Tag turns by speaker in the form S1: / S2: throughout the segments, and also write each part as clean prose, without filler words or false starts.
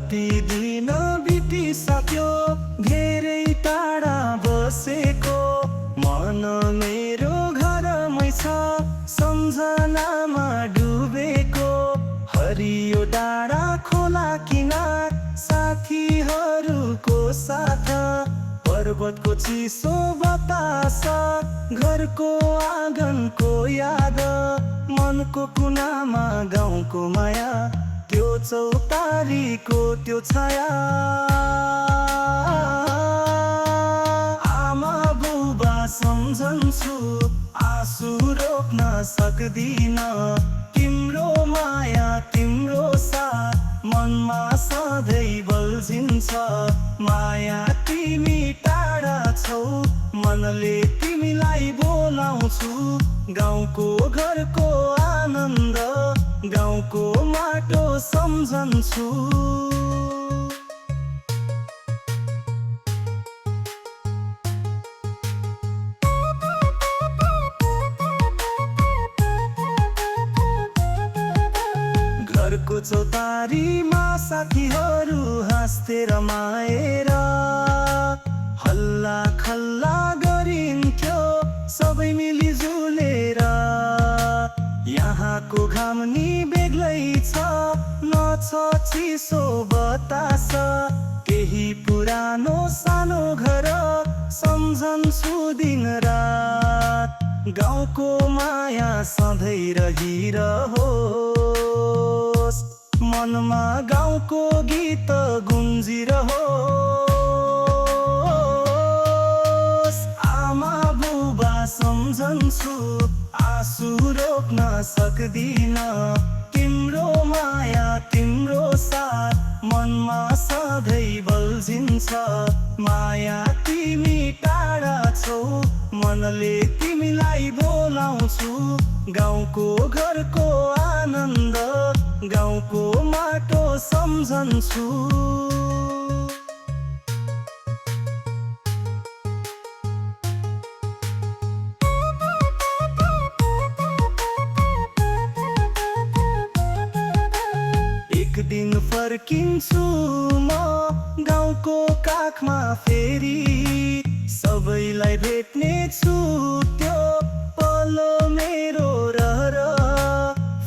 S1: कति दिन बितिसक्यो धेरै टाढा बसेको मन मेरो घरमै छ सम्झनामा डुबेको हरियो डाँडा खोला किनार साथीहरूको साथ पर्वतको चिसो बतास घरको आँगनको याद मनको कुनामा गाउँको माया त्यो चौतारीको त्यो छाया आमा बुबा सम्झन्छु आँसु रोक्न सक्दिन तिम्रो माया तिम्रो साथ मनमा सधैँ बल्झिन्छ माया तिमी टाढा छौ मनले तिमीलाई बोलाउँछु गाउँको घरको आनन्द गाउँको माटो सम्झन्छु घरको चौतारीमा साथीहरू हाँस्थे रमाएर हल्ला खल्ला गरिन्थ्यो सबै मिलिजुलेर यहाँको घाम नि बेग्लै छ न छ चिसो बतास केही पुरानो सानो घर सम्झन्छु दिन रात गाउँको माया सधैँ रहिरहोस् मनमा गाउँको गीत गुन्जिरहोस् आमा बुबा सम्झन्छु आँसु रोक्न सक्दिन तिम्रो माया तिम्रो साथ मनमा सधैँ बल्झिन्छ माया तिमी टाढा छौ मनले तिमीलाई बोलाउँछु गाउँको घरको आनन्द गाउँको माटो सम्झन्छु एक दिन फर्किन्छु म गाउँको काखमा फेरि सबैलाई भेट्ने छु त्यो पल मेरो रहर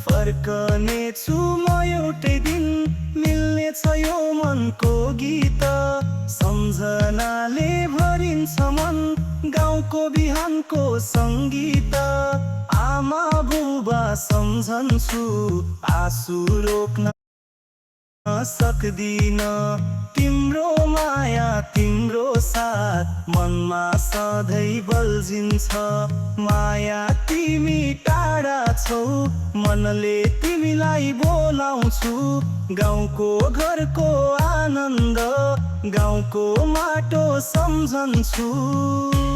S1: फर्कने छु म एउटै दिन मिल्ने छ यो मनको गीत सम्झनाले भरिन्छ मन गाउँको बिहानको सङ्गीत आमा बुबा सम्झन्छु आँसु रोक्न सक्दिन तिम्रो माया तिम्रो साथ मनमा सधैँ बल्झिन्छ माया तिमी टाढा छौ मनले तिमीलाई बोलाउँछु गाउँको घरको आनन्द गाउँको माटो सम्झन्छु